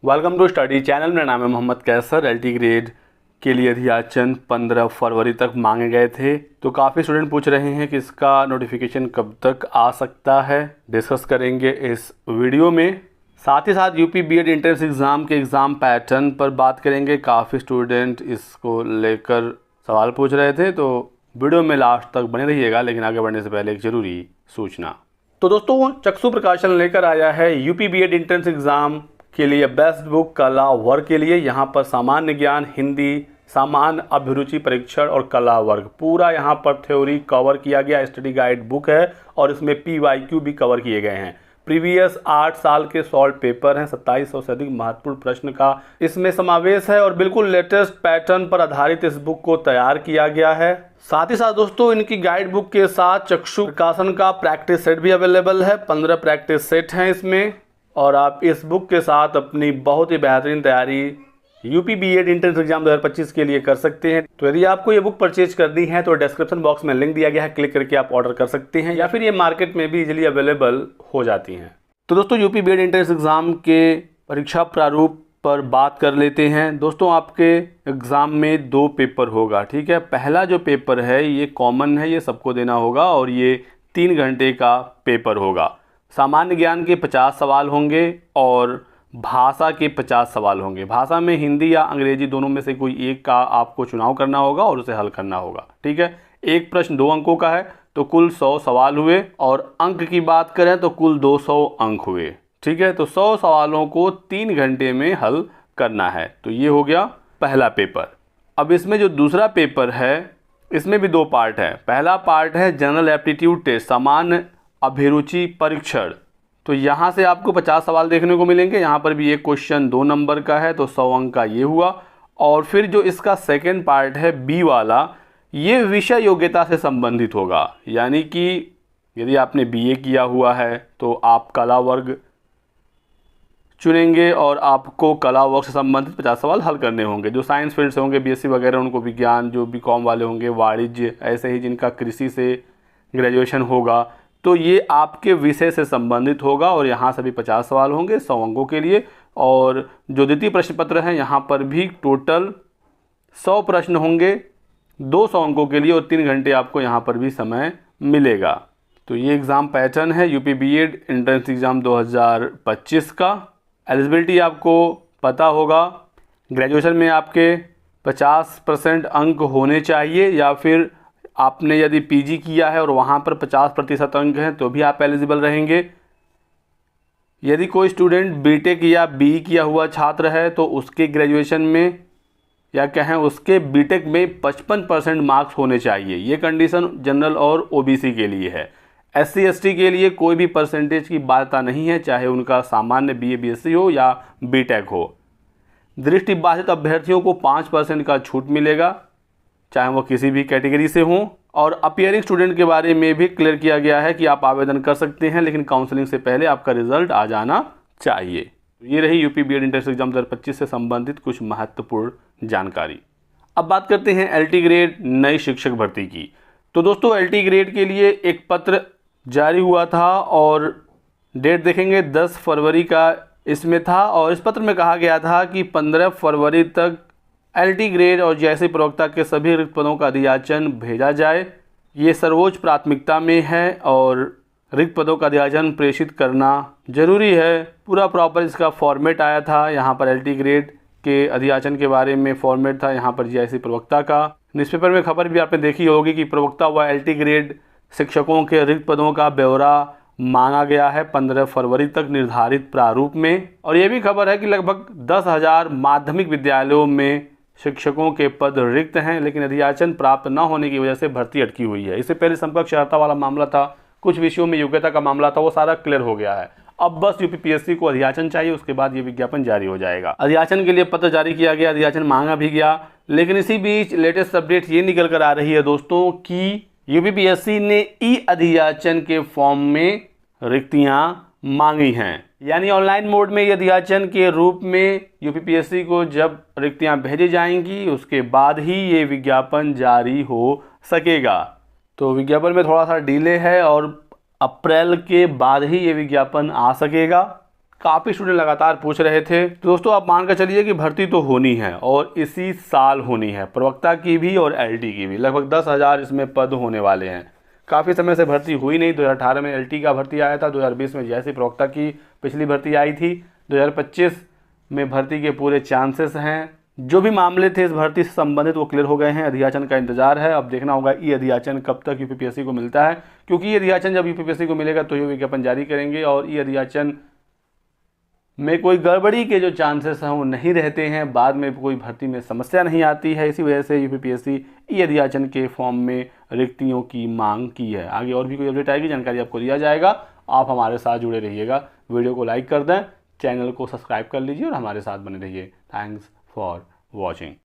Welcome to study channel. मेरा नाम है मोहम्मद कैसर। एलटी ग्रेड के लिए अध्याचन 15 फरवरी तक मांगे गए थे, तो काफ़ी स्टूडेंट पूछ रहे हैं कि इसका नोटिफिकेशन कब तक आ सकता है। डिस्कस करेंगे इस वीडियो में। साथ ही साथ यूपी बीएड एंट्रेंस एग्ज़ाम के एग्ज़ाम पैटर्न पर बात करेंगे। काफ़ी स्टूडेंट इसको लेकर सवाल पूछ रहे थे, तो वीडियो में लास्ट तक बने रहिएगा। लेकिन आगे बढ़ने से पहले एक ज़रूरी सूचना। तो दोस्तों, चक्षु प्रकाशन लेकर आया है यूपी बीएड एंट्रेंस एग्ज़ाम के लिए बेस्ट बुक कला वर्ग के लिए। यहाँ पर सामान्य ज्ञान, हिंदी, सामान्य अभिरुचि परीक्षण और कला वर्ग पूरा यहाँ पर थ्योरी कवर किया गया। स्टडी गाइड बुक है और इसमें PYQ भी कवर किए गए हैं। प्रीवियस 8 साल के सॉल्व पेपर हैं। 2700 से अधिक महत्वपूर्ण प्रश्न का इसमें समावेश है और बिल्कुल लेटेस्ट पैटर्न पर आधारित इस बुक को तैयार किया गया है। साथ ही साथ दोस्तों, इनकी गाइड बुक के साथ चक्षु प्रकाशन का प्रैक्टिस सेट भी अवेलेबल है। 15 प्रैक्टिस सेट हैं इसमें, और आप इस बुक के साथ अपनी बहुत ही बेहतरीन तैयारी यूपी बीएड एंट्रेंस एग्जाम 2025 के लिए कर सकते हैं। तो यदि आपको ये बुक परचेज करनी है तो डिस्क्रिप्शन बॉक्स में लिंक दिया गया है, क्लिक करके आप ऑर्डर कर सकते हैं, या फिर ये मार्केट में भी इजीली अवेलेबल हो जाती हैं। तो दोस्तों, यूपी बीएड एंट्रेंस एग्जाम के परीक्षा प्रारूप पर बात कर लेते हैं। दोस्तों, आपके एग्ज़ाम में 2 पेपर होगा, ठीक है। पहला जो पेपर है ये कॉमन है, ये सबको देना होगा और ये 3 घंटे का पेपर होगा। सामान्य ज्ञान के 50 सवाल होंगे और भाषा के 50 सवाल होंगे। भाषा में हिंदी या अंग्रेजी दोनों में से कोई एक का आपको चुनाव करना होगा और उसे हल करना होगा, ठीक है। एक प्रश्न 2 अंकों का है, तो कुल 100 सवाल हुए, और अंक की बात करें तो कुल 200 अंक हुए, ठीक है। तो 100 सवालों को 3 घंटे में हल करना है। तो ये हो गया पहला पेपर। अब इसमें जो दूसरा पेपर है, इसमें भी 2 पार्ट है। पहला पार्ट है जनरल एप्टीट्यूड टेस्ट, सामान्य अभिरुचि परीक्षण। तो यहाँ से आपको 50 सवाल देखने को मिलेंगे। यहाँ पर भी एक क्वेश्चन 2 नंबर का है, तो 100 अंक का ये हुआ। और फिर जो इसका सेकंड पार्ट है बी वाला, ये विषय योग्यता से संबंधित होगा। यानी कि यदि आपने BA किया हुआ है तो आप कला वर्ग चुनेंगे और आपको कला वर्ग से संबंधित 50 सवाल हल करने होंगे। जो साइंस फील्ड से होंगे, BSc वगैरह, उनको विज्ञान, जो BCom वाले होंगे वाणिज्य, ऐसे ही जिनका कृषि से ग्रेजुएशन होगा, तो ये आपके विषय से संबंधित होगा। और यहाँ से भी 50 सवाल होंगे 100 अंकों के लिए। और जो द्वितीय प्रश्न पत्र हैं, यहाँ पर भी टोटल 100 प्रश्न होंगे 200 अंकों के लिए, और 3 घंटे आपको यहाँ पर भी समय मिलेगा। तो ये एग्ज़ाम पैटर्न है यूपी बीएड एंट्रेंस एग्ज़ाम 2025 का। एलिजिबिलिटी आपको पता होगा, ग्रेजुएशन में आपके 50% अंक होने चाहिए, या फिर आपने यदि PG किया है और वहाँ पर 50% अंक हैं तो भी आप एलिजिबल रहेंगे। यदि कोई स्टूडेंट BTech या BE किया हुआ छात्र है तो उसके ग्रेजुएशन में, या कहें उसके BTech में 55% मार्क्स होने चाहिए। ये कंडीशन जनरल और OBC के लिए है। SC ST के लिए कोई भी परसेंटेज की बाध्यता नहीं है, चाहे उनका सामान्य BA BSc हो या BTech हो। दृष्टिबाधित अभ्यर्थियों को 5% का छूट मिलेगा, चाहे वो किसी भी कैटेगरी से हों। और अपीयरिंग स्टूडेंट के बारे में भी क्लियर किया गया है कि आप आवेदन कर सकते हैं, लेकिन काउंसलिंग से पहले आपका रिजल्ट आ जाना चाहिए। ये रही यूपी बीएड एंट्रेंस एग्जाम 2025 से संबंधित कुछ महत्वपूर्ण जानकारी। अब बात करते हैं LT ग्रेड नई शिक्षक भर्ती की। तो दोस्तों, LT ग्रेड के लिए एक पत्र जारी हुआ था और डेट देखेंगे 10 फरवरी का इसमें था। और इस पत्र में कहा गया था कि 15 फरवरी तक LT ग्रेड और JSC प्रवक्ता के सभी रिक्त पदों का अधियाचन भेजा जाए। ये सर्वोच्च प्राथमिकता में है और रिक्त पदों का अधियाचन प्रेषित करना जरूरी है। पूरा प्रॉपर इसका फॉर्मेट आया था। यहाँ पर LT ग्रेड के अधियाचन के बारे में फॉर्मेट था, यहाँ पर JSC प्रवक्ता का। न्यूज़पेपर में खबर भी आपने देखी होगी कि प्रवक्ता व LT ग्रेड शिक्षकों के रिक्त पदों का ब्यौरा मांगा गया है 15 फरवरी तक निर्धारित प्रारूप में। और ये भी खबर है कि लगभग 10,000 माध्यमिक विद्यालयों में शिक्षकों के पद रिक्त हैं, लेकिन अधियाचन प्राप्त न होने की वजह से भर्ती अटकी हुई है। इससे पहले समकक्ष अर्हता वाला मामला था, कुछ विषयों में योग्यता का मामला था, वो सारा क्लियर हो गया है। अब बस UPPSC को अधियाचन चाहिए, उसके बाद ये विज्ञापन जारी हो जाएगा। अधियाचन के लिए पत्र जारी किया गया, अधियाचन मांगा भी गया। लेकिन इसी बीच लेटेस्ट अपडेट ये निकल कर आ रही है दोस्तों कि UPPSC ने अधियाचन के फॉर्म में रिक्तियां मांगी हैं। यानी ऑनलाइन मोड में ये अधियाचन के रूप में UPPSC को जब रिक्तियां भेजी जाएंगी, उसके बाद ही ये विज्ञापन जारी हो सकेगा। तो विज्ञापन में थोड़ा सा डिले है और अप्रैल के बाद ही ये विज्ञापन आ सकेगा। काफ़ी स्टूडेंट लगातार पूछ रहे थे। तो दोस्तों आप मान कर चलिए कि भर्ती तो होनी है और इसी साल होनी है, प्रवक्ता की भी और एलटी की भी। लगभग 10,000 इसमें पद होने वाले हैं। काफ़ी समय से भर्ती हुई नहीं। 2018 में एलटी का भर्ती आया था, 2020 में जैसी प्रवक्ता की पिछली भर्ती आई थी, 2025 में भर्ती के पूरे चांसेस हैं। जो भी मामले थे इस भर्ती से संबंधित वो क्लियर हो गए हैं। अधियाचन का इंतजार है। अब देखना होगा ई अधियाचन कब तक यूपीपीएससी को मिलता है, क्योंकि ई अधियाचन जब यूपीपीएससी को मिलेगा तो ये विज्ञापन जारी करेंगे और ई अधियाचन में कोई गड़बड़ी के जो चांसेस हैं वो नहीं रहते हैं। बाद में कोई भर्ती में समस्या नहीं आती है। इसी वजह से यूपीपीएससी ई अधियाचन के फॉर्म में रिक्तियों की मांग की है। आगे और भी कोई अपडेट आएगी, जानकारी आपको दिया जाएगा। आप हमारे साथ जुड़े रहिएगा। वीडियो को लाइक कर दें, चैनल को सब्सक्राइब कर लीजिए और हमारे साथ बने रहिए। Thanks for watching.